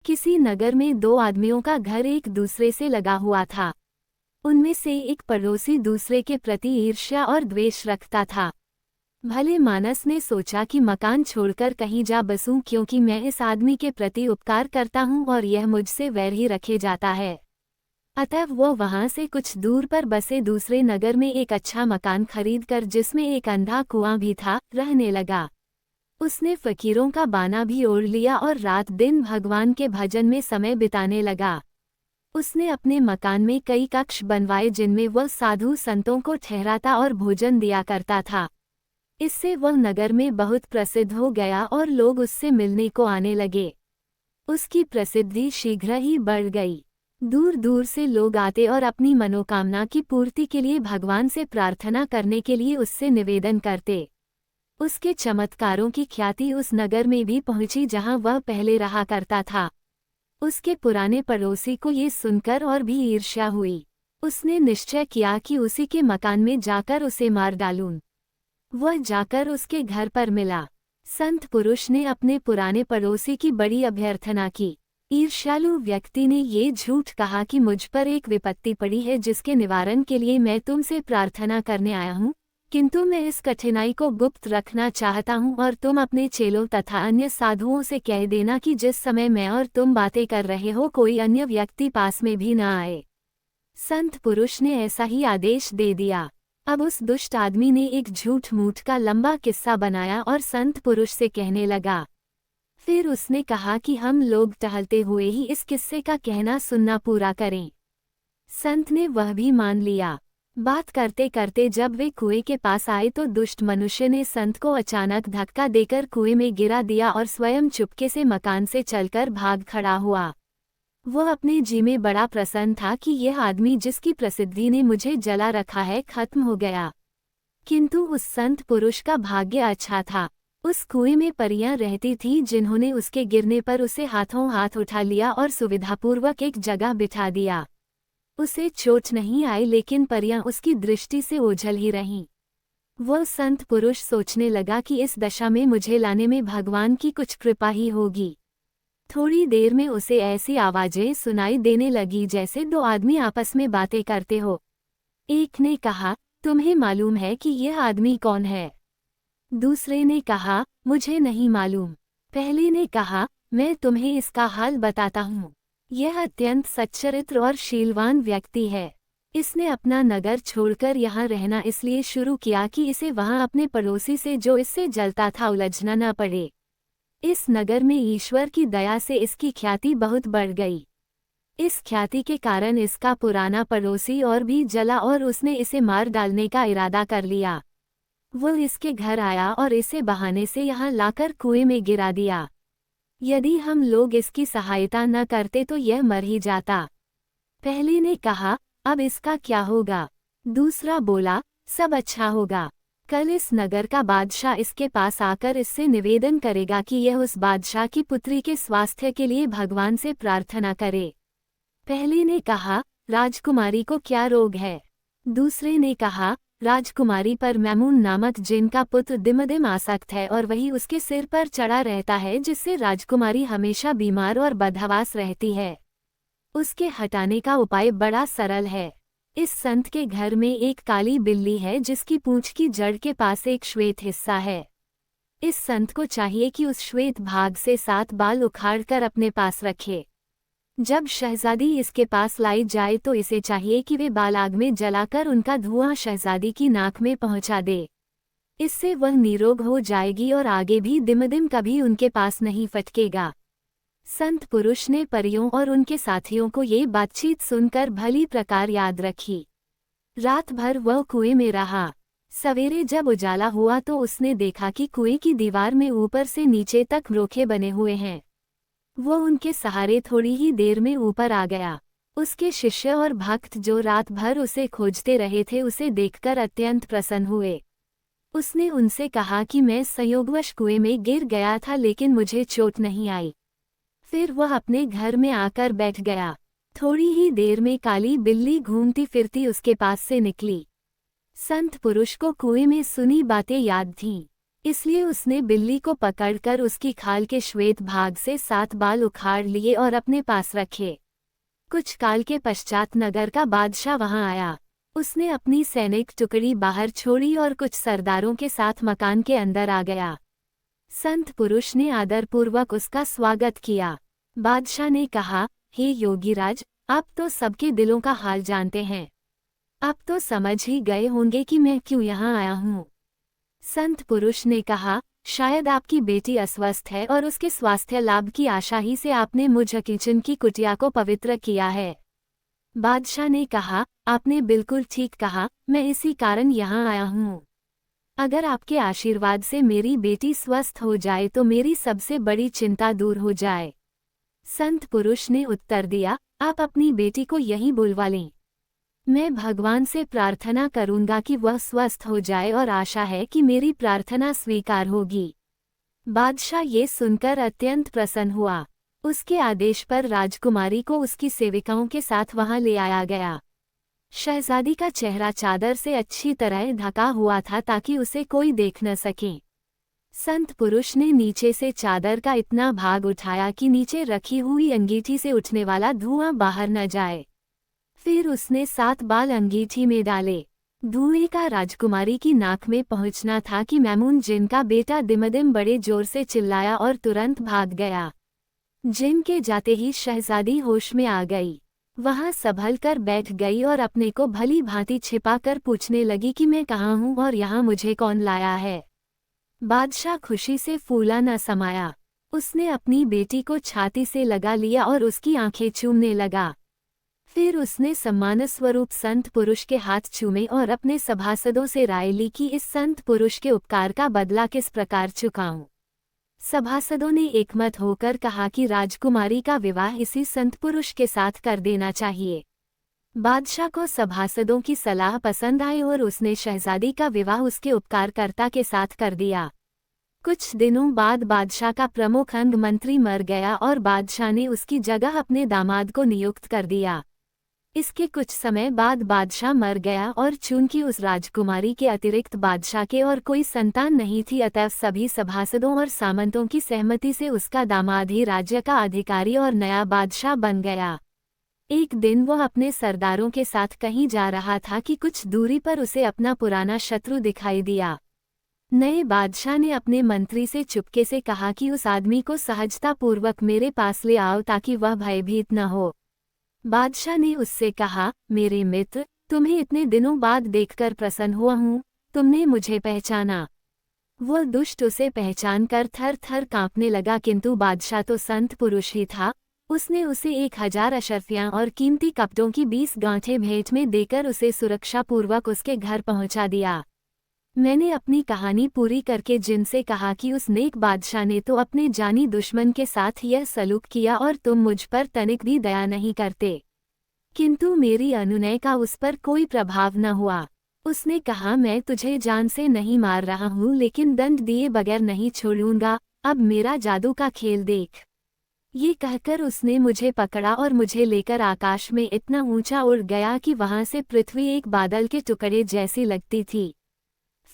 किसी नगर में दो आदमियों का घर एक दूसरे से लगा हुआ था। उनमें से एक पड़ोसी दूसरे के प्रति ईर्ष्या और द्वेष रखता था। भले मानस ने सोचा कि मकान छोड़कर कहीं जा बसूं, क्योंकि मैं इस आदमी के प्रति उपकार करता हूं और यह मुझसे वैर ही रखे जाता है। अतः वो वहां से कुछ दूर पर बसे दूसरे नगर में एक अच्छा मकान खरीदकर, जिसमें एक अंधा कुआं भी था, रहने लगा। उसने फकीरों का बाना भी ओढ़ लिया और रात दिन भगवान के भजन में समय बिताने लगा। उसने अपने मकान में कई कक्ष बनवाए जिनमें वह साधु संतों को ठहराता और भोजन दिया करता था। इससे वह नगर में बहुत प्रसिद्ध हो गया और लोग उससे मिलने को आने लगे। उसकी प्रसिद्धि शीघ्र ही बढ़ गई। दूर दूर से लोग आते और अपनी मनोकामना की पूर्ति के लिए भगवान से प्रार्थना करने के लिए उससे निवेदन करते। उसके चमत्कारों की ख्याति उस नगर में भी पहुंची जहां वह पहले रहा करता था। उसके पुराने पड़ोसी को ये सुनकर और भी ईर्ष्या हुई। उसने निश्चय किया कि उसी के मकान में जाकर उसे मार डालूं। वह जाकर उसके घर पर मिला। संत पुरुष ने अपने पुराने पड़ोसी की बड़ी अभ्यर्थना की। ईर्ष्यालु व्यक्ति ने ये झूठ कहा कि मुझ पर एक विपत्ति पड़ी है जिसके निवारण के लिए मैं तुमसे प्रार्थना करने आया हूँ, किंतु मैं इस कठिनाई को गुप्त रखना चाहता हूँ और तुम अपने चेलों तथा अन्य साधुओं से कह देना कि जिस समय मैं और तुम बातें कर रहे हो कोई अन्य व्यक्ति पास में भी न आए। संत पुरुष ने ऐसा ही आदेश दे दिया। अब उस दुष्ट आदमी ने एक झूठ मूठ का लंबा किस्सा बनाया और संत पुरुष से कहने लगा। फिर उसने कहा कि हम लोग टहलते हुए ही इस किस्से का कहना सुनना पूरा करें। संत ने वह भी मान लिया। बात करते करते जब वे कुएं के पास आए तो दुष्ट मनुष्य ने संत को अचानक धक्का देकर कुएं में गिरा दिया और स्वयं चुपके से मकान से चलकर भाग खड़ा हुआ। वह अपने जी में बड़ा प्रसन्न था कि यह आदमी जिसकी प्रसिद्धि ने मुझे जला रखा है खत्म हो गया। किंतु उस संत पुरुष का भाग्य अच्छा था। उस कुएं में परियां रहती थीं जिन्होंने उसके गिरने पर उसे हाथों हाथ उठा लिया और सुविधापूर्वक एक जगह बिठा दिया। उसे चोट नहीं आई, लेकिन परियां उसकी दृष्टि से ओझल ही रहीं। वह संत पुरुष सोचने लगा कि इस दशा में मुझे लाने में भगवान की कुछ कृपा ही होगी। थोड़ी देर में उसे ऐसी आवाजें सुनाई देने लगी जैसे दो आदमी आपस में बातें करते हो। एक ने कहा, तुम्हें मालूम है कि यह आदमी कौन है? दूसरे ने कहा, मुझे नहीं मालूम। पहले ने कहा, मैं तुम्हें इसका हाल बताता हूँ। यह अत्यंत सच्चरित्र और शीलवान व्यक्ति है। इसने अपना नगर छोड़कर यहाँ रहना इसलिए शुरू किया कि इसे वहाँ अपने पड़ोसी से जो इससे जलता था उलझना न पड़े। इस नगर में ईश्वर की दया से इसकी ख्याति बहुत बढ़ गई। इस ख्याति के कारण इसका पुराना पड़ोसी और भी जला और उसने इसे मार डालने का इरादा कर लिया। वो इसके घर आया और इसे बहाने से यहाँ लाकर कुएं में गिरा दिया। यदि हम लोग इसकी सहायता न करते तो यह मर ही जाता। पहले ने कहा, अब इसका क्या होगा? दूसरा बोला, सब अच्छा होगा। कल इस नगर का बादशाह इसके पास आकर इससे निवेदन करेगा कि यह उस बादशाह की पुत्री के स्वास्थ्य के लिए भगवान से प्रार्थना करे। पहले ने कहा, राजकुमारी को क्या रोग है? दूसरे ने कहा, राजकुमारी पर मैमून नामक जिन का पुत्र दिमदिम आसक्त है और वही उसके सिर पर चढ़ा रहता है, जिससे राजकुमारी हमेशा बीमार और बदहवास रहती है। उसके हटाने का उपाय बड़ा सरल है। इस संत के घर में एक काली बिल्ली है जिसकी पूंछ की जड़ के पास एक श्वेत हिस्सा है। इस संत को चाहिए कि उस श्वेत भाग से 7 बाल उखाड़कर अपने पास रखे। जब शहजादी इसके पास लाई जाए तो इसे चाहिए कि वे बाल आग में जलाकर उनका धुआं शहजादी की नाक में पहुंचा दे। इससे वह निरोग हो जाएगी और आगे भी दिमदिम कभी उनके पास नहीं फटकेगा। संत पुरुष ने परियों और उनके साथियों को ये बातचीत सुनकर भली प्रकार याद रखी। रात भर वह कुएं में रहा। सवेरे जब उजाला हुआ तो उसने देखा कि कुएं की दीवार में ऊपर से नीचे तक रोखे बने हुए हैं। वो उनके सहारे थोड़ी ही देर में ऊपर आ गया। उसके शिष्य और भक्त जो रात भर उसे खोजते रहे थे उसे देखकर अत्यंत प्रसन्न हुए। उसने उनसे कहा कि मैं संयोगवश कुएं में गिर गया था, लेकिन मुझे चोट नहीं आई। फिर वह अपने घर में आकर बैठ गया। थोड़ी ही देर में काली बिल्ली घूमती फिरती उसके पास से निकली। संत पुरुष को कुएं में सुनी बातें याद थीं, इसलिए उसने बिल्ली को पकड़कर उसकी खाल के श्वेत भाग से 7 बाल उखाड़ लिए और अपने पास रखे। कुछ काल के पश्चात नगर का बादशाह वहां आया। उसने अपनी सैनिक टुकड़ी बाहर छोड़ी और कुछ सरदारों के साथ मकान के अंदर आ गया। संत पुरुष ने आदरपूर्वक उसका स्वागत किया। बादशाह ने कहा, हे योगीराज, आप तो सबके दिलों का हाल जानते हैं। आप तो समझ ही गए होंगे कि मैं क्यों यहाँ आया हूँ। संत पुरुष ने कहा, शायद आपकी बेटी अस्वस्थ है और उसके स्वास्थ्य लाभ की आशा ही से आपने मुझ किचन की कुटिया को पवित्र किया है। बादशाह ने कहा, आपने बिल्कुल ठीक कहा, मैं इसी कारण यहाँ आया हूँ। अगर आपके आशीर्वाद से मेरी बेटी स्वस्थ हो जाए तो मेरी सबसे बड़ी चिंता दूर हो जाए। संत पुरुष ने उत्तर दिया, आप अपनी बेटी को यहीं बुलवा लें। मैं भगवान से प्रार्थना करूंगा कि वह स्वस्थ हो जाए और आशा है कि मेरी प्रार्थना स्वीकार होगी। बादशाह ये सुनकर अत्यंत प्रसन्न हुआ। उसके आदेश पर राजकुमारी को उसकी सेविकाओं के साथ वहां ले आया गया। शहजादी का चेहरा चादर से अच्छी तरह ढका हुआ था ताकि उसे कोई देख न सके। संत पुरुष ने नीचे से चादर का इतना भाग उठाया कि नीचे रखी हुई अंगीठी से उठने वाला धुआं बाहर न जाए। फिर उसने 7 बाल अंगीठी में डाले। धुएं का राजकुमारी की नाक में पहुंचना था कि मैमून जिन का बेटा दिमदिम बड़े जोर से चिल्लाया और तुरंत भाग गया। जिन के जाते ही शहजादी होश में आ गई। वहां संभल कर बैठ गई और अपने को भली भांति छिपाकर पूछने लगी कि मैं कहाँ हूँ और यहाँ मुझे कौन लाया है। बादशाह खुशी से फूला न समाया। उसने अपनी बेटी को छाती से लगा लिया और उसकी आंखें चूमने लगा। फिर उसने सम्मानस्वरूप संत पुरुष के हाथ चूमे और अपने सभासदों से राय ली कि इस संत पुरुष के उपकार का बदला किस प्रकार चुकाऊं। सभासदों ने एकमत होकर कहा कि राजकुमारी का विवाह इसी संत पुरुष के साथ कर देना चाहिए। बादशाह को सभासदों की सलाह पसंद आई और उसने शहजादी का विवाह उसके उपकारकर्ता के साथ कर दिया। कुछ दिनों बाद बादशाह का प्रमुख अंग मंत्री मर गया और बादशाह ने उसकी जगह अपने दामाद को नियुक्त कर दिया। इसके कुछ समय बाद बादशाह मर गया और चूंकि उस राजकुमारी के अतिरिक्त बादशाह के और कोई संतान नहीं थी, अतएव सभी सभासदों और सामंतों की सहमति से उसका दामाद ही राज्य का अधिकारी और नया बादशाह बन गया। एक दिन वह अपने सरदारों के साथ कहीं जा रहा था कि कुछ दूरी पर उसे अपना पुराना शत्रु दिखाई दिया। नए बादशाह ने अपने मंत्री से चुपके से कहा कि उस आदमी को सहजतापूर्वक मेरे पास ले आओ ताकि वह भयभीत न हो। बादशाह ने उससे कहा, मेरे मित्र, तुम्हें इतने दिनों बाद देखकर प्रसन्न हुआ हूँ, तुमने मुझे पहचाना। वह दुष्ट उसे पहचान कर थर थर कांपने लगा, किंतु बादशाह तो संत पुरुष ही था। उसने उसे 1000 अशर्फियाँ और कीमती कपड़ों की 20 गांठें भेंट में देकर उसे सुरक्षापूर्वक उसके घर पहुंचा दिया। मैंने अपनी कहानी पूरी करके जिनसे कहा कि उस नेक बादशाह ने तो अपने जानी दुश्मन के साथ यह सलूक किया और तुम मुझ पर तनिक भी दया नहीं करते, किंतु मेरी अनुनय का उस पर कोई प्रभाव न हुआ। उसने कहा, मैं तुझे जान से नहीं मार रहा हूँ, लेकिन दंड दिए बगैर नहीं छोड़ूंगा। अब मेरा जादू का खेल देख। ये कहकर उसने मुझे पकड़ा और मुझे लेकर आकाश में इतना ऊंचा उड़ गया कि वहां से पृथ्वी एक बादल के टुकड़े जैसी लगती थी।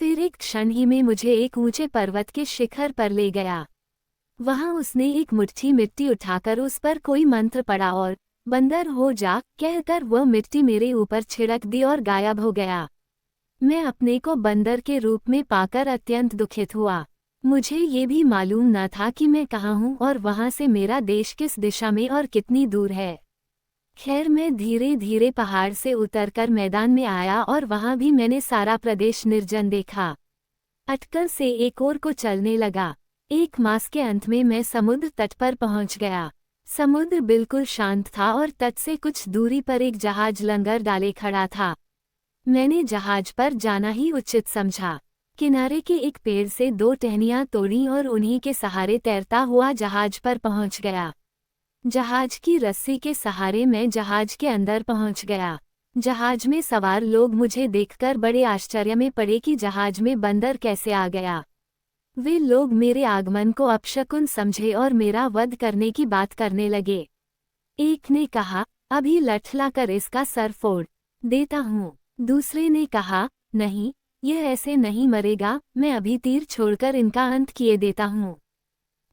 फिर एक क्षण ही में मुझे एक ऊंचे पर्वत के शिखर पर ले गया। वहां उसने एक मुट्ठी मिट्टी उठाकर उस पर कोई मंत्र पढ़ा और बंदर हो जा कहकर वह मिट्टी मेरे ऊपर छिड़क दी और गायब हो गया। मैं अपने को बंदर के रूप में पाकर अत्यंत दुखित हुआ। मुझे ये भी मालूम न था कि मैं कहाँ हूँ और वहां से मेरा देश किस दिशा में और कितनी दूर है। खैर, मैं धीरे धीरे पहाड़ से उतरकर मैदान में आया और वहां भी मैंने सारा प्रदेश निर्जन देखा। अटकल से एक ओर को चलने लगा। 1 मास के अंत में मैं समुद्र तट पर पहुंच गया। समुद्र बिल्कुल शांत था और तट से कुछ दूरी पर एक जहाज लंगर डाले खड़ा था। मैंने जहाज पर जाना ही उचित समझा। किनारे के एक पेड़ से 2 टहनियां तोड़ी और उन्हीं के सहारे तैरता हुआ जहाज पर पहुंच गया। जहाज की रस्सी के सहारे मैं जहाज के अंदर पहुंच गया। जहाज में सवार लोग मुझे देखकर बड़े आश्चर्य में पड़े कि जहाज में बंदर कैसे आ गया। वे लोग मेरे आगमन को अपशकुन समझे और मेरा वध करने की बात करने लगे। एक ने कहा, अभी लठलाकर इसका सर फोड़ देता हूँ। दूसरे ने कहा, नहीं, यह ऐसे नहीं मरेगा, मैं अभी तीर छोड़कर इनका अंत किए देता हूँ।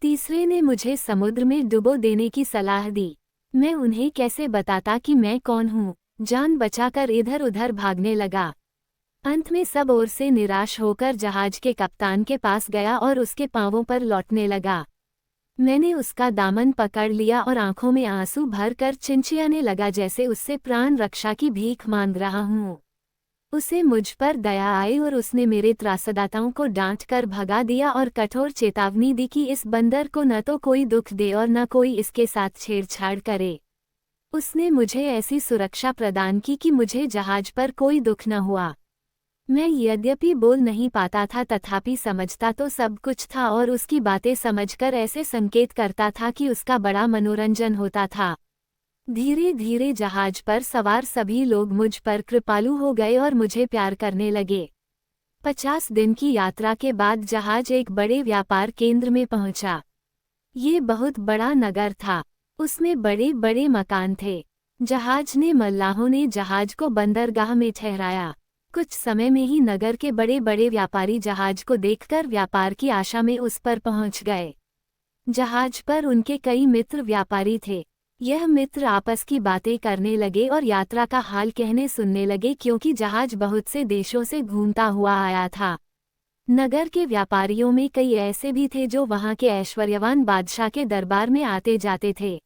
तीसरे ने मुझे समुद्र में डुबो देने की सलाह दी। मैं उन्हें कैसे बताता कि मैं कौन हूँ। जान बचाकर इधर उधर भागने लगा। अंत में सब ओर से निराश होकर जहाज के कप्तान के पास गया और उसके पांवों पर लौटने लगा। मैंने उसका दामन पकड़ लिया और आंखों में आंसू भरकर चिंचियाने लगा, जैसे उससे प्राण रक्षा की भीख मांग रहा हूँ। उसे मुझ पर दया आई और उसने मेरे त्रासदाताओं को डांट कर भगा दिया और कठोर चेतावनी दी कि इस बंदर को न तो कोई दुख दे और न कोई इसके साथ छेड़छाड़ करे। उसने मुझे ऐसी सुरक्षा प्रदान की कि मुझे जहाज पर कोई दुख न हुआ। मैं यद्यपि बोल नहीं पाता था, तथापि समझता तो सब कुछ था और उसकी बातें समझकर ऐसे संकेत करता था कि उसका बड़ा मनोरंजन होता था। धीरे धीरे जहाज पर सवार सभी लोग मुझ पर कृपालु हो गए और मुझे प्यार करने लगे। 50 दिन की यात्रा के बाद जहाज एक बड़े व्यापार केंद्र में पहुंचा। ये बहुत बड़ा नगर था। उसमें बड़े बड़े मकान थे। जहाज ने मल्लाहों ने जहाज को बंदरगाह में ठहराया। कुछ समय में ही नगर के बड़े बड़े व्यापारी जहाज को देखकर व्यापार की आशा में उस पर पहुंच गए। जहाज पर उनके कई मित्र व्यापारी थे। यह मित्र आपस की बातें करने लगे और यात्रा का हाल कहने सुनने लगे, क्योंकि जहाज बहुत से देशों से घूमता हुआ आया था। नगर के व्यापारियों में कई ऐसे भी थे जो वहां के ऐश्वर्यवान बादशाह के दरबार में आते जाते थे।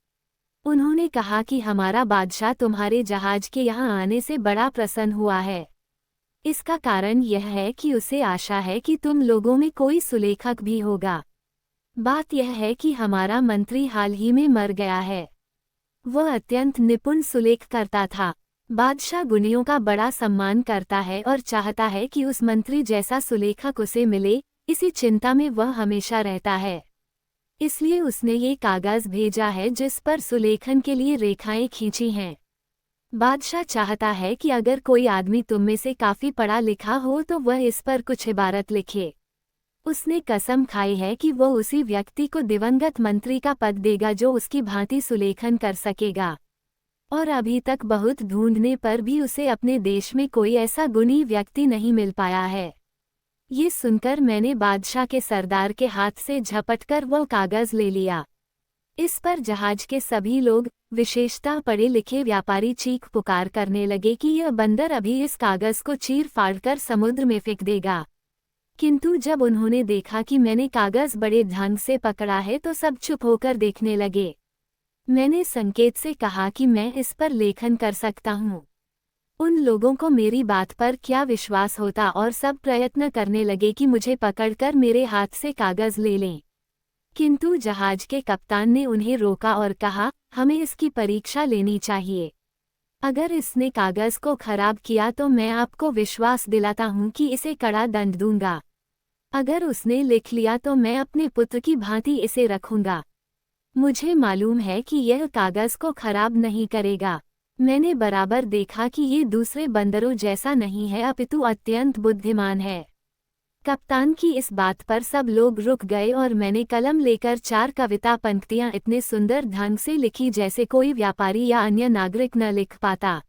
उन्होंने कहा कि हमारा बादशाह तुम्हारे जहाज के यहाँ आने से बड़ा प्रसन्न हुआ है। इसका कारण यह है कि उसे आशा है कि तुम लोगों में कोई सुलेखक भी होगा। बात यह है कि हमारा मंत्री हाल ही में मर गया है। वह अत्यंत निपुण सुलेख करता था। बादशाह गुणियों का बड़ा सम्मान करता है और चाहता है कि उस मंत्री जैसा सुलेखक उसे मिले। इसी चिंता में वह हमेशा रहता है। इसलिए उसने ये कागज भेजा है जिस पर सुलेखन के लिए रेखाएं खींची हैं। बादशाह चाहता है कि अगर कोई आदमी तुम में से काफी पढ़ा लिखा हो तो वह इस पर कुछ इबारत लिखे। उसने कसम खाई है कि वो उसी व्यक्ति को दिवंगत मंत्री का पद देगा जो उसकी भांति सुलेखन कर सकेगा। और अभी तक बहुत ढूंढने पर भी उसे अपने देश में कोई ऐसा गुणी व्यक्ति नहीं मिल पाया है। ये सुनकर मैंने बादशाह के सरदार के हाथ से झपटकर वो कागज ले लिया। इस पर जहाज के सभी लोग, विशेषतः पढ़े लिखे व्यापारी, चीख पुकार करने लगे कि यह बंदर अभी इस कागज को चीर फाड़कर समुद्र में फेंक देगा। किंतु जब उन्होंने देखा कि मैंने कागज बड़े ढंग से पकड़ा है तो सब चुप होकर देखने लगे। मैंने संकेत से कहा कि मैं इस पर लेखन कर सकता हूँ। उन लोगों को मेरी बात पर क्या विश्वास होता और सब प्रयत्न करने लगे कि मुझे पकड़कर मेरे हाथ से कागज ले लें। किंतु जहाज के कप्तान ने उन्हें रोका और कहा, हमें इसकी परीक्षा लेनी चाहिए। अगर इसने कागज को खराब किया तो मैं आपको विश्वास दिलाता हूँ कि इसे कड़ा दंड दूंगा। अगर उसने लिख लिया तो मैं अपने पुत्र की भांति इसे रखूंगा। मुझे मालूम है कि यह कागज को खराब नहीं करेगा। मैंने बराबर देखा कि ये दूसरे बंदरों जैसा नहीं है, अपितु अत्यंत बुद्धिमान है। कप्तान की इस बात पर सब लोग रुक गए और मैंने कलम लेकर 4 कविता पंक्तियां इतने सुंदर ढंग से लिखी जैसे कोई व्यापारी या अन्य नागरिक न लिख पाता।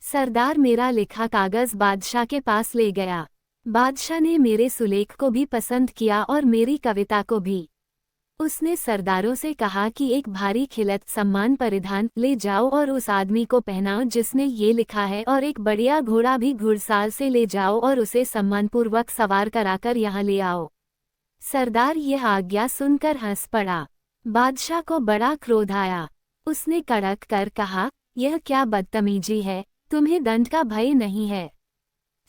सरदार मेरा लिखा कागज बादशाह के पास ले गया। बादशाह ने मेरे सुलेख को भी पसंद किया और मेरी कविता को भी। उसने सरदारों से कहा कि एक भारी खिलत सम्मान परिधान ले जाओ और उस आदमी को पहनाओ जिसने ये लिखा है, और एक बढ़िया घोड़ा भी घुड़साल से ले जाओ और उसे सम्मानपूर्वक सवार कराकर यहाँ ले आओ। सरदार यह आज्ञा सुनकर हंस पड़ा। बादशाह को बड़ा क्रोध आया। उसने कड़क कर कहा, यह क्या बदतमीजी है, तुम्हें दंड का भय नहीं है।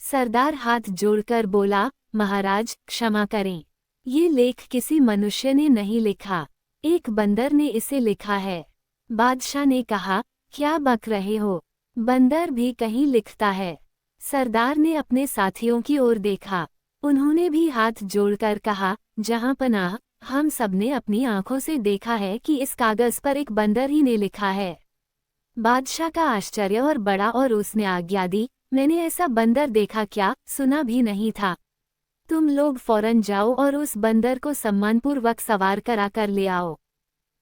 सरदार हाथ जोड़कर बोला, महाराज क्षमा करें, ये लेख किसी मनुष्य ने नहीं लिखा, एक बंदर ने इसे लिखा है। बादशाह ने कहा, क्या बक रहे हो, बंदर भी कहीं लिखता है। सरदार ने अपने साथियों की ओर देखा। उन्होंने भी हाथ जोड़कर कहा, जहां पनाह, हम सबने अपनी आंखों से देखा है कि इस कागज पर एक बंदर ही ने लिखा है। बादशाह का आश्चर्य और बड़ा और उसने आज्ञा दी, मैंने ऐसा बंदर देखा क्या, सुना भी नहीं था। तुम लोग फौरन जाओ और उस बंदर को सम्मानपूर्वक सवार करा कर ले आओ।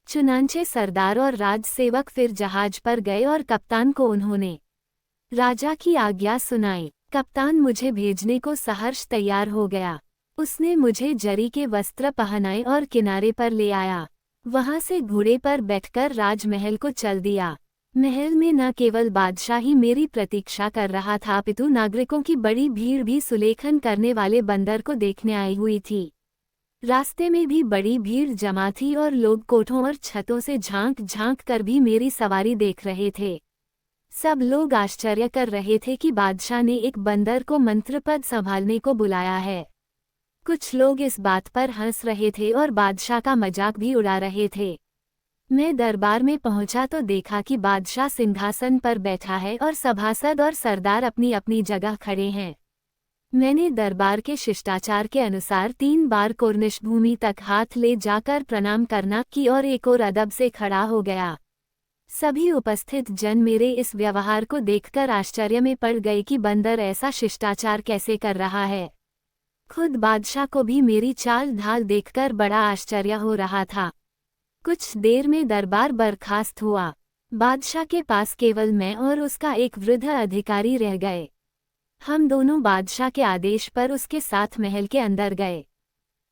चुनांचे सरदार और राजसेवक फिर जहाज पर गए और कप्तान को उन्होंने राजा की आज्ञा सुनाई। कप्तान मुझे भेजने को सहर्ष तैयार हो गया। उसने मुझे जरी के वस्त्र पहनाए और किनारे पर ले आया। वहां से घोड़े पर बैठकर राजमहल को चल दिया। महल में न केवल बादशाह ही मेरी प्रतीक्षा कर रहा था, अपितु नागरिकों की बड़ी भीड़ भी सुलेखन करने वाले बंदर को देखने आई हुई थी। रास्ते में भी बड़ी भीड़ जमा थी और लोग कोठों और छतों से झांक झांक कर भी मेरी सवारी देख रहे थे। सब लोग आश्चर्य कर रहे थे कि बादशाह ने एक बंदर को मंत्रपद संभालने को बुलाया है। कुछ लोग इस बात पर हंस रहे थे और बादशाह का मजाक भी उड़ा रहे थे। मैं दरबार में पहुंचा तो देखा कि बादशाह सिंहासन पर बैठा है और सभासद और सरदार अपनी अपनी जगह खड़े हैं। मैंने दरबार के शिष्टाचार के अनुसार 3 बार कोर्निश भूमि तक हाथ ले जाकर प्रणाम करना की और एक और अदब से खड़ा हो गया। सभी उपस्थित जन मेरे इस व्यवहार को देखकर आश्चर्य में पड़ गए कि बंदर ऐसा शिष्टाचार कैसे कर रहा है। खुद बादशाह को भी मेरी चाल ढाल देखकर बड़ा आश्चर्य हो रहा था। कुछ देर में दरबार बर्खास्त हुआ। बादशाह के पास केवल मैं और उसका एक वृद्ध अधिकारी रह गए। हम दोनों बादशाह के आदेश पर उसके साथ महल के अंदर गए।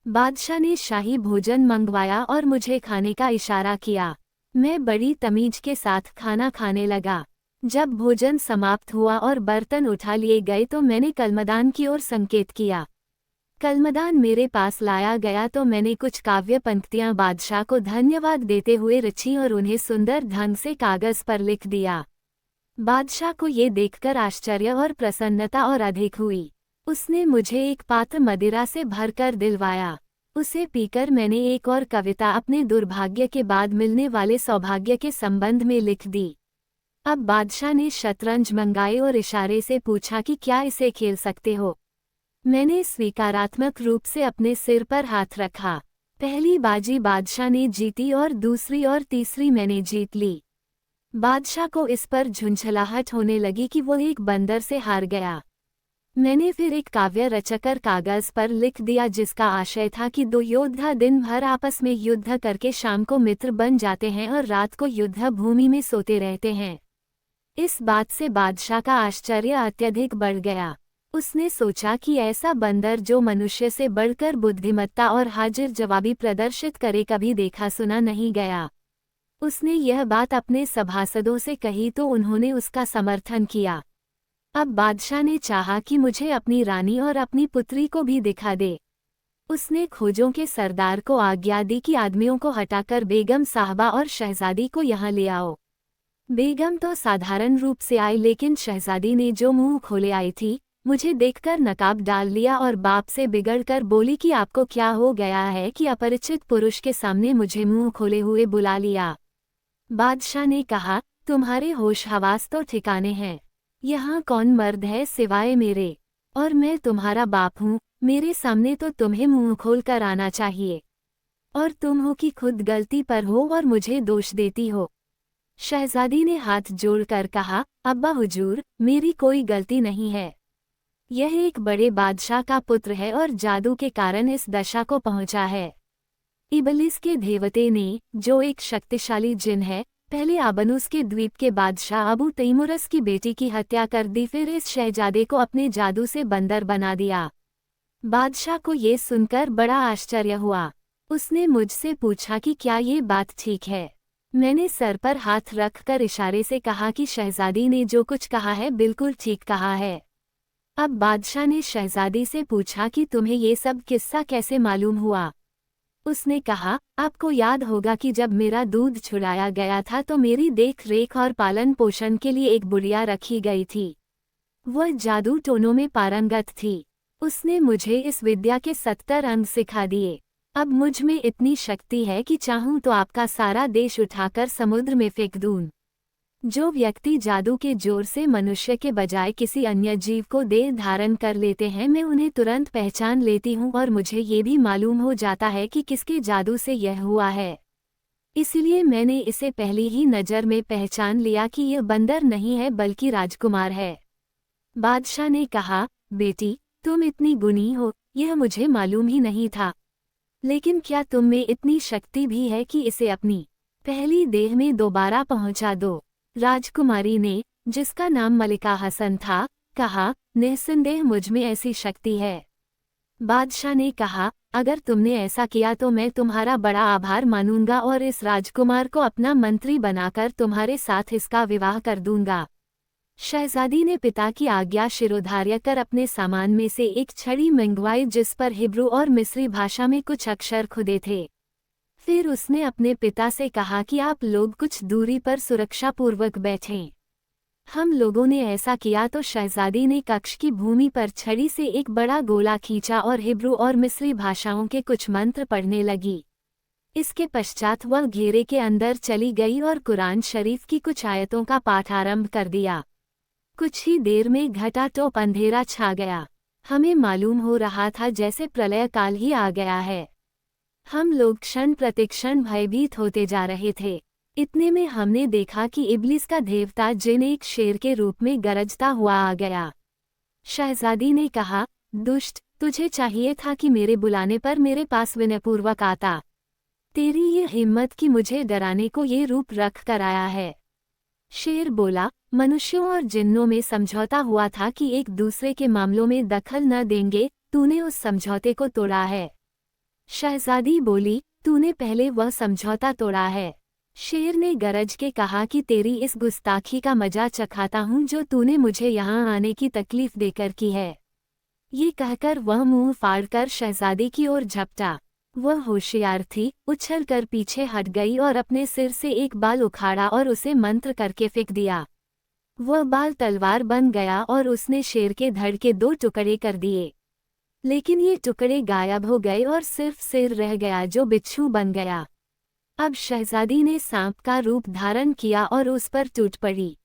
बादशाह ने शाही भोजन मंगवाया और मुझे खाने का इशारा किया। मैं बड़ी तमीज के साथ खाना खाने लगा। जब भोजन समाप्त हुआ और बर्तन उठा लिए गए तो मैंने कलमदान की ओर संकेत किया। कलमदान मेरे पास लाया गया तो मैंने कुछ काव्य पंक्तियां बादशाह को धन्यवाद देते हुए रची और उन्हें सुंदर ढंग से कागज पर लिख दिया। बादशाह को ये देखकर आश्चर्य और प्रसन्नता और अधिक हुई। उसने मुझे एक पात्र मदिरा से भरकर दिलवाया। उसे पीकर मैंने एक और कविता अपने दुर्भाग्य के बाद मिलने वाले सौभाग्य के संबंध में लिख दी। अब बादशाह ने शतरंज मंगाए और इशारे से पूछा कि क्या इसे खेल सकते हो। मैंने स्वीकारात्मक रूप से अपने सिर पर हाथ रखा। पहली बाजी बादशाह ने जीती और दूसरी और तीसरी मैंने जीत ली। बादशाह को इस पर झुंझलाहट होने लगी कि वो एक बंदर से हार गया। मैंने फिर एक काव्य रचकर कागज पर लिख दिया जिसका आशय था कि 2 योद्धा दिन भर आपस में युद्ध करके शाम को मित्र बन जाते हैं और रात को युद्ध भूमि में सोते रहते हैं। इस बात से बादशाह का आश्चर्य अत्यधिक बढ़ गया। उसने सोचा कि ऐसा बंदर जो मनुष्य से बढ़कर बुद्धिमत्ता और हाजिर जवाबी प्रदर्शित करे कभी देखा सुना नहीं गया। उसने यह बात अपने सभासदों से कही तो उन्होंने उसका समर्थन किया। अब बादशाह ने चाहा कि मुझे अपनी रानी और अपनी पुत्री को भी दिखा दे। उसने खोजों के सरदार को आज्ञा दी कि आदमियों को हटाकर बेगम साहबा और शहजादी को यहाँ ले आओ। बेगम तो साधारण रूप से आई, लेकिन शहजादी ने जो मुंह खोले आई थी, मुझे देखकर नकाब डाल लिया और बाप से बिगड़कर बोली कि आपको क्या हो गया है कि अपरिचित पुरुष के सामने मुझे मुंह खोले हुए बुला लिया। बादशाह ने कहा, तुम्हारे होश हवास तो ठिकाने हैं। यहाँ कौन मर्द है सिवाय मेरे, और मैं तुम्हारा बाप हूँ। मेरे सामने तो तुम्हें मुंह खोल कर आना चाहिए, और तुम हो कि खुद गलती पर हो और मुझे दोष देती हो। शहजादी ने हाथ जोड़कर कहा, अब्बा हुजूर, मेरी कोई गलती नहीं है। यह एक बड़े बादशाह का पुत्र है और जादू के कारण इस दशा को पहुंचा है। इबलिस के देवते ने, जो एक शक्तिशाली जिन है, पहले आबनुस के द्वीप के बादशाह अबू तैमुरस की बेटी की हत्या कर दी, फिर इस शहजादे को अपने जादू से बंदर बना दिया। बादशाह को ये सुनकर बड़ा आश्चर्य हुआ। उसने मुझसे पूछा कि क्या ये बात ठीक है। मैंने सर पर हाथ रखकर इशारे से कहा कि शहजादी ने जो कुछ कहा है बिल्कुल ठीक कहा है। अब बादशाह ने शहजादी से पूछा कि तुम्हें ये सब किस्सा कैसे मालूम हुआ। उसने कहा, आपको याद होगा कि जब मेरा दूध छुड़ाया गया था तो मेरी देख रेख और पालन पोषण के लिए एक बुढ़िया रखी गई थी। वह जादू टोनों में पारंगत थी। उसने मुझे इस विद्या के 70 अंग सिखा दिए। अब मुझ में इतनी शक्ति है कि चाहूं तो आपका सारा देश उठाकर समुद्र में फेंक दूं। जो व्यक्ति जादू के जोर से मनुष्य के बजाय किसी अन्य जीव को देह धारण कर लेते हैं, मैं उन्हें तुरंत पहचान लेती हूँ और मुझे ये भी मालूम हो जाता है कि किसके जादू से यह हुआ है। इसलिए मैंने इसे पहली ही नज़र में पहचान लिया कि यह बंदर नहीं है बल्कि राजकुमार है। बादशाह ने कहा, बेटी, तुम इतनी गुणी हो, यह मुझे मालूम ही नहीं था। लेकिन क्या तुम में इतनी शक्ति भी है कि इसे अपनी पहली देह में दोबारा पहुंचा दो। राजकुमारी ने, जिसका नाम मलिका हसन था, कहा, निस्संदेह मुझ में ऐसी शक्ति है। बादशाह ने कहा, अगर तुमने ऐसा किया तो मैं तुम्हारा बड़ा आभार मानूंगा और इस राजकुमार को अपना मंत्री बनाकर तुम्हारे साथ इसका विवाह कर दूंगा। शहजादी ने पिता की आज्ञा शिरोधार्य कर अपने सामान में से एक छड़ी मंगवाई जिस पर हिब्रू और मिस्री भाषा में कुछ अक्षर खुदे थे। फिर उसने अपने पिता से कहा कि आप लोग कुछ दूरी पर सुरक्षापूर्वक बैठें। हम लोगों ने ऐसा किया तो शहजादी ने कक्ष की भूमि पर छड़ी से एक बड़ा गोला खींचा और हिब्रू और मिस्री भाषाओं के कुछ मंत्र पढ़ने लगी। इसके पश्चात वह घेरे के अंदर चली गई और कुरान शरीफ की कुछ आयतों का पाठ आरंभ कर दिया। कुछ ही देर में घटाटोप अंधेरा छा गया। हमें मालूम हो रहा था जैसे प्रलय काल ही आ गया है। हम लोग क्षण प्रतिक्षण भयभीत होते जा रहे थे। इतने में हमने देखा कि इब्लिस का देवता जिन एक शेर के रूप में गरजता हुआ आ गया। शहजादी ने कहा, दुष्ट, तुझे चाहिए था कि मेरे बुलाने पर मेरे पास विनयपूर्वक आता। तेरी ये हिम्मत कि मुझे डराने को ये रूप रख कर आया है। शेर बोला, मनुष्यों और जिन्नों में समझौता हुआ था कि एक दूसरे के मामलों में दखल न देंगे, तूने उस समझौते को तोड़ा है। शहजादी बोली, तूने पहले वह समझौता तोड़ा है। शेर ने गरज के कहा कि तेरी इस गुस्ताखी का मजा चखाता हूँ जो तूने मुझे यहाँ आने की तकलीफ देकर की है। ये कहकर वह मुंह फाड़कर शहजादी की ओर झपटा। वह होशियार थी, उछलकर पीछे हट गई और अपने सिर से एक बाल उखाड़ा और उसे मंत्र करके फेंक दिया। वह बाल तलवार बन गया और उसने शेर के धड़ के 2 टुकड़े कर दिए। लेकिन ये टुकड़े गायब हो गए और सिर्फ सिर रह गया जो बिच्छू बन गया। अब शहजादी ने सांप का रूप धारण किया और उस पर टूट पड़ी।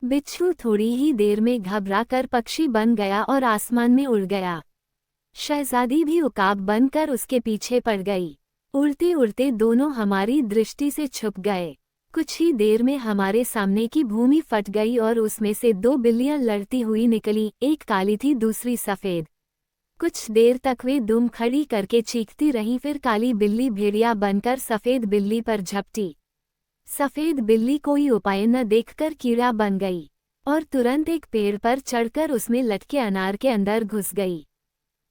बिच्छू थोड़ी ही देर में घबरा कर पक्षी बन गया और आसमान में उड़ गया। शहजादी भी उकाब बनकर उसके पीछे पड़ गई। उड़ते उड़ते दोनों हमारी दृष्टि से छुप गए। कुछ ही देर में हमारे सामने की भूमि फट गई और उसमें से 2 बिल्लियां लड़ती हुई निकली, एक काली थी दूसरी सफ़ेद। कुछ देर तक वे दुम खड़ी करके चीखती रहीं, फिर काली बिल्ली भेड़िया बनकर सफ़ेद बिल्ली पर झपटी। सफ़ेद बिल्ली कोई उपाय न देखकर कीड़ा बन गई और तुरंत एक पेड़ पर चढ़कर उसमें लटके अनार के अंदर घुस गई।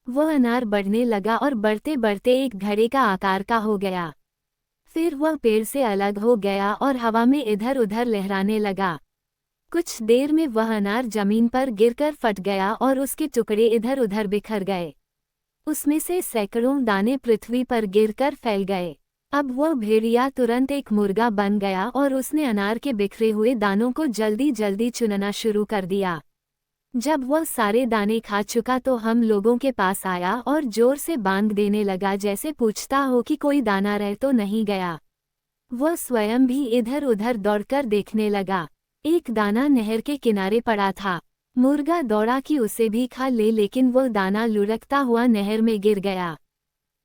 वह अनार बढ़ने लगा और बढ़ते बढ़ते एक घड़े का आकार का हो गया। फिर वह पेड़ से अलग हो गया और हवा में इधर उधर लहराने लगा। कुछ देर में वह अनार जमीन पर गिरकर फट गया और उसके टुकड़े इधर उधर बिखर गए। उसमें से सैकड़ों दाने पृथ्वी पर गिरकर फैल गए। अब वह भेड़िया तुरंत एक मुर्गा बन गया और उसने अनार के बिखरे हुए दानों को जल्दी जल्दी चुनना शुरू कर दिया। जब वह सारे दाने खा चुका तो हम लोगों के पास आया और जोर से बांग देने लगा, जैसे पूछता हो कि कोई दाना रह तो नहीं गया। वह स्वयं भी इधर उधर दौड़कर देखने लगा। एक दाना नहर के किनारे पड़ा था। मुर्गा दौड़ा कि उसे भी खा ले, लेकिन वह दाना लुढ़कता हुआ नहर में गिर गया।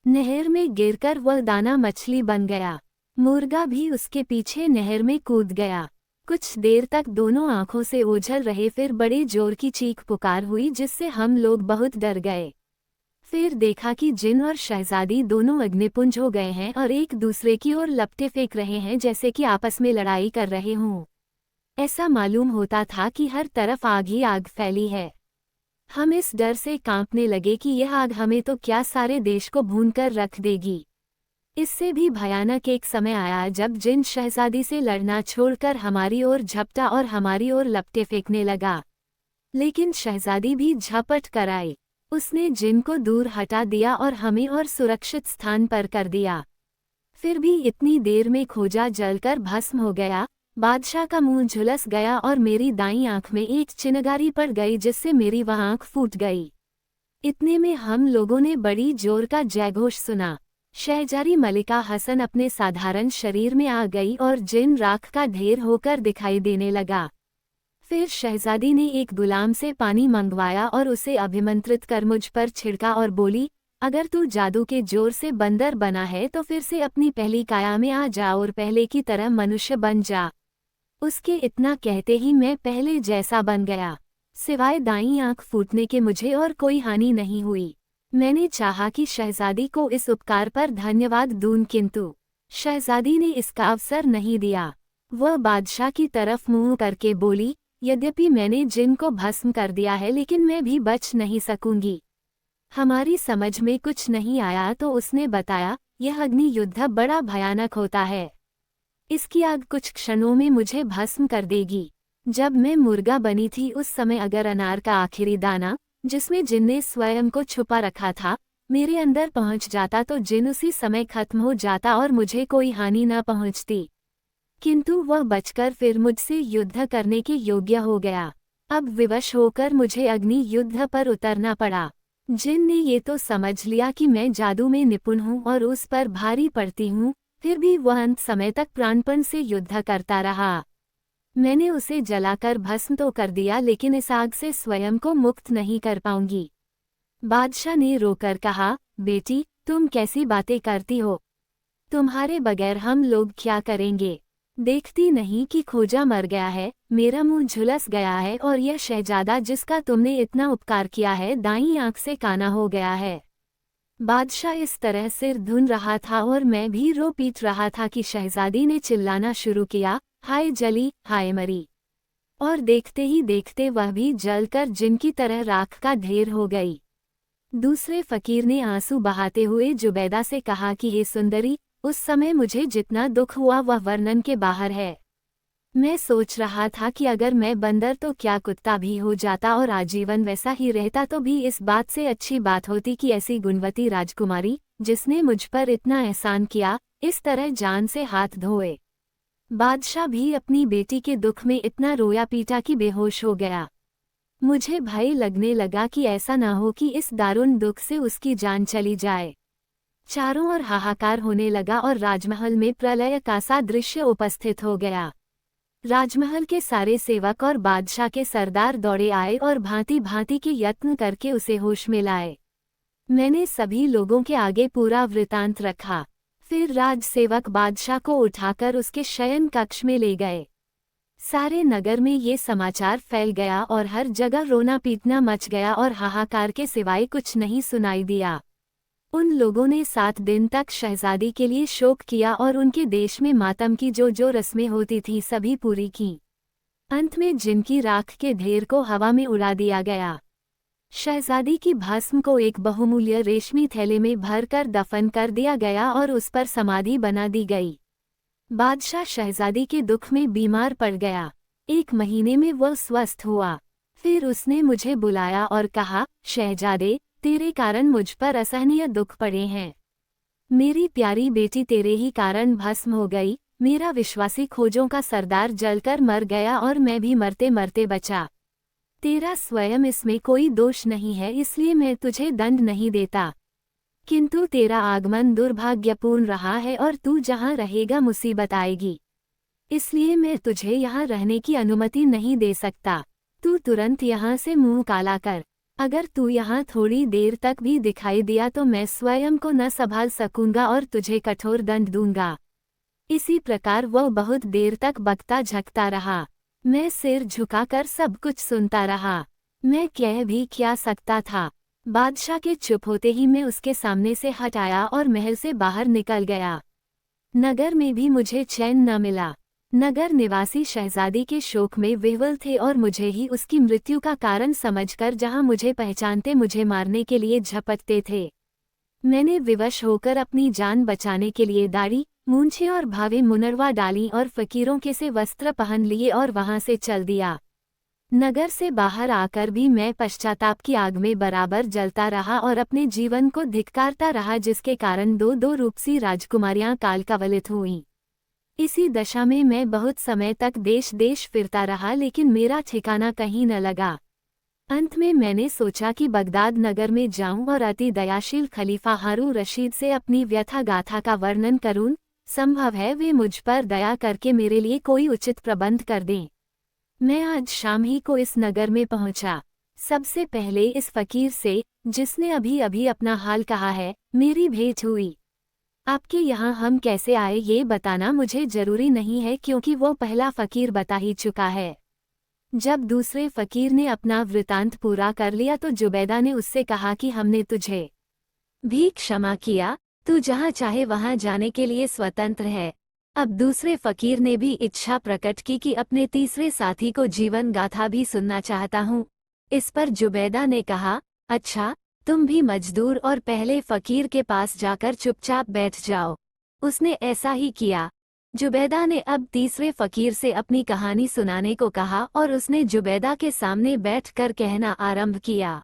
नहर में गिरकर वह दाना मछली बन गया। मुर्गा भी उसके पीछे नहर में कूद गया। कुछ देर तक दोनों आंखों से ओझल रहे, फिर बड़े जोर की चीख पुकार हुई जिससे हम लोग बहुत डर गए। फिर देखा कि जिन और शहजादी दोनों अग्निपुंज हो गए हैं और एक दूसरे की ओर लपटे फेंक रहे हैं जैसे कि आपस में लड़ाई कर रहे हों। ऐसा मालूम होता था कि हर तरफ आग ही आग फैली है। हम इस डर से कांपने लगे कि यह आग हमें तो क्या सारे देश को भूनकर रख देगी। इससे भी भयानक एक समय आया जब जिन शहजादी से लड़ना छोड़कर हमारी ओर झपटा और हमारी ओर लपटे फेंकने लगा। लेकिन शहजादी भी झपट कर आई। उसने जिन को दूर हटा दिया और हमें और सुरक्षित स्थान पर कर दिया। फिर भी इतनी देर में खोजा जलकर भस्म हो गया। बादशाह का मुंह झुलस गया और मेरी दाईं आंख में एक चिनगारी पड़ गई जिससे मेरी वह आंख फूट गई। इतने में हम लोगों ने बड़ी जोर का जयघोष सुना। शहजादी मलिका हसन अपने साधारण शरीर में आ गई और जिन राख का ढेर होकर दिखाई देने लगा। फिर शहजादी ने एक गुलाम से पानी मंगवाया और उसे अभिमंत्रित कर मुझ पर छिड़का और बोली, अगर तू जादू के जोर से बंदर बना है तो फिर से अपनी पहली काया में आ जा और पहले की तरह मनुष्य बन जा। उसके इतना कहते ही मैं पहले जैसा बन गया। सिवाय दाईं आंख फूटने के मुझे और कोई हानि नहीं हुई। मैंने चाहा कि शहजादी को इस उपकार पर धन्यवाद दूं, किंतु शहजादी ने इसका अवसर नहीं दिया। वह बादशाह की तरफ मुंह करके बोली, यद्यपि मैंने जिन को भस्म कर दिया है लेकिन मैं भी बच नहीं सकूंगी। हमारी समझ में कुछ नहीं आया तो उसने बताया, यह अग्नि युद्ध बड़ा भयानक होता है। इसकी आग कुछ क्षणों में मुझे भस्म कर देगी। जब मैं मुर्गा बनी थी उस समय अगर अनार का आखिरी दाना, जिसमें जिन ने स्वयं को छुपा रखा था, मेरे अंदर पहुंच जाता तो जिन उसी समय खत्म हो जाता और मुझे कोई हानि न पहुंचती। किंतु वह बचकर फिर मुझसे युद्ध करने के योग्य हो गया। अब विवश होकर मुझे अग्नि युद्ध पर उतरना पड़ा। जिन ने ये तो समझ लिया कि मैं जादू में निपुण हूँ और उस पर भारी पड़ती हूँ, फिर भी वह अंत समय तक प्राणपण से युद्ध करता रहा। मैंने उसे जलाकर भस्म तो कर दिया लेकिन इस आग से स्वयं को मुक्त नहीं कर पाऊंगी। बादशाह ने रोकर कहा, बेटी तुम कैसी बातें करती हो? तुम्हारे बगैर हम लोग क्या करेंगे? देखती नहीं कि खोजा मर गया है, मेरा मुंह झुलस गया है और यह शहजादा जिसका तुमने इतना उपकार किया है दाईं आंख से काना हो गया है। बादशाह इस तरह सिर धुन रहा था और मैं भी रो पीट रहा था कि शहजादी ने चिल्लाना शुरू किया, हाय जली, हाय मरी। और देखते ही देखते वह भी जलकर जिनकी तरह राख का ढेर हो गई। दूसरे फकीर ने आंसू बहाते हुए जुबैदा से कहा कि हे सुंदरी, उस समय मुझे जितना दुख हुआ वह वर्णन के बाहर है। मैं सोच रहा था कि अगर मैं बंदर तो क्या कुत्ता भी हो जाता और आजीवन वैसा ही रहता तो भी इस बात से अच्छी बात होती कि ऐसी गुणवती राजकुमारी, जिसने मुझ पर इतना एहसान किया, इस तरह जान से हाथ धोए। बादशाह भी अपनी बेटी के दुख में इतना रोया पीटा कि बेहोश हो गया। मुझे भय लगने लगा कि ऐसा न हो कि इस दारुण दुख से उसकी जान चली जाए। चारों ओर हाहाकार होने लगा और राजमहल में प्रलय का सा दृश्य उपस्थित हो गया। राजमहल के सारे सेवक और बादशाह के सरदार दौड़े आए और भांति भांति के यत्न करके उसे होश में लाए। मैंने सभी लोगों के आगे पूरा वृतांत रखा। फिर राजसेवक बादशाह को उठाकर उसके शयन कक्ष में ले गए। सारे नगर में ये समाचार फैल गया और हर जगह रोना पीटना मच गया और हाहाकार के सिवाय कुछ नहीं सुनाई दिया। उन लोगों ने 7 दिन तक शहजादी के लिए शोक किया और उनके देश में मातम की जो जो रस्में होती थी सभी पूरी की। अंत में जिनकी राख के ढेर को हवा में उड़ा दिया गया। शहजादी की भस्म को एक बहुमूल्य रेशमी थैले में भरकर दफन कर दिया गया और उस पर समाधि बना दी गई। बादशाह शहजादी के दुख में बीमार पड़ गया। 1 महीने में वह स्वस्थ हुआ। फिर उसने मुझे बुलाया और कहा, शहजादे, तेरे कारण मुझ पर असहनीय दुख पड़े हैं। मेरी प्यारी बेटी तेरे ही कारण भस्म हो गई। मेरा विश्वासी खोजों का सरदार जलकर मर गया और मैं भी मरते मरते बचा। तेरा स्वयं इसमें कोई दोष नहीं है, इसलिए मैं तुझे दंड नहीं देता। किंतु तेरा आगमन दुर्भाग्यपूर्ण रहा है और तू जहाँ रहेगा मुसीबत आएगी। इसलिए मैं तुझे यहाँ रहने की अनुमति नहीं दे सकता। तू तुरंत यहाँ से मुंह काला कर। अगर तू यहाँ थोड़ी देर तक भी दिखाई दिया तो मैं स्वयं को न संभाल सकूंगा और तुझे कठोर दंड दूंगा। इसी प्रकार वह बहुत देर तक बकता झकता रहा। मैं सिर झुकाकर सब कुछ सुनता रहा। मैं कह भी क्या सकता था। बादशाह के चुप होते ही मैं उसके सामने से हट आया और महल से बाहर निकल गया। नगर में भी मुझे चैन न मिला। नगर निवासी शहजादी के शोक में विह्वल थे और मुझे ही उसकी मृत्यु का कारण समझकर जहां मुझे पहचानते मुझे मारने के लिए झपटते थे। मैंने विवश होकर अपनी जान बचाने के लिए दाढ़ी, मूंछें और भावे मुनरवा डाली और फकीरों के से वस्त्र पहन लिए और वहां से चल दिया। नगर से बाहर आकर भी मैं पश्चाताप की आग में बराबर जलता रहा और अपने जीवन को धिक्कारता रहा, जिसके कारण 2 रूपसी राजकुमारियां काल कवलित हुईं। इसी दशा में मैं बहुत समय तक देश देश फिरता रहा लेकिन मेरा ठिकाना कहीं न लगा। अंत में मैंने सोचा कि बगदाद नगर में जाऊं और अति दयाशील खलीफा हारून रशीद से अपनी व्यथा गाथा का वर्णन करूं। संभव है वे मुझ पर दया करके मेरे लिए कोई उचित प्रबंध कर दें। मैं आज शाम ही को इस नगर में पहुंचा। सबसे पहले इस फकीर से, जिसने अभी अभी अपना हाल कहा है, मेरी भेंट हुई। आपके यहाँ हम कैसे आए ये बताना मुझे जरूरी नहीं है क्योंकि वो पहला फकीर बता ही चुका है। जब दूसरे फकीर ने अपना वृतांत पूरा कर लिया तो जुबैदा ने उससे कहा कि हमने तुझे भी क्षमा किया, तू जहाँ चाहे वहाँ जाने के लिए स्वतंत्र है। अब दूसरे फकीर ने भी इच्छा प्रकट की कि अपने तीसरे साथी को जीवन गाथा भी सुनना चाहता हूँ। इस पर जुबैदा ने कहा, अच्छा, तुम भी मजदूर और पहले फकीर के पास जाकर चुपचाप बैठ जाओ। उसने ऐसा ही किया। जुबैदा ने अब तीसरे फकीर से अपनी कहानी सुनाने को कहा और उसने जुबैदा के सामने बैठकर कहना आरंभ किया।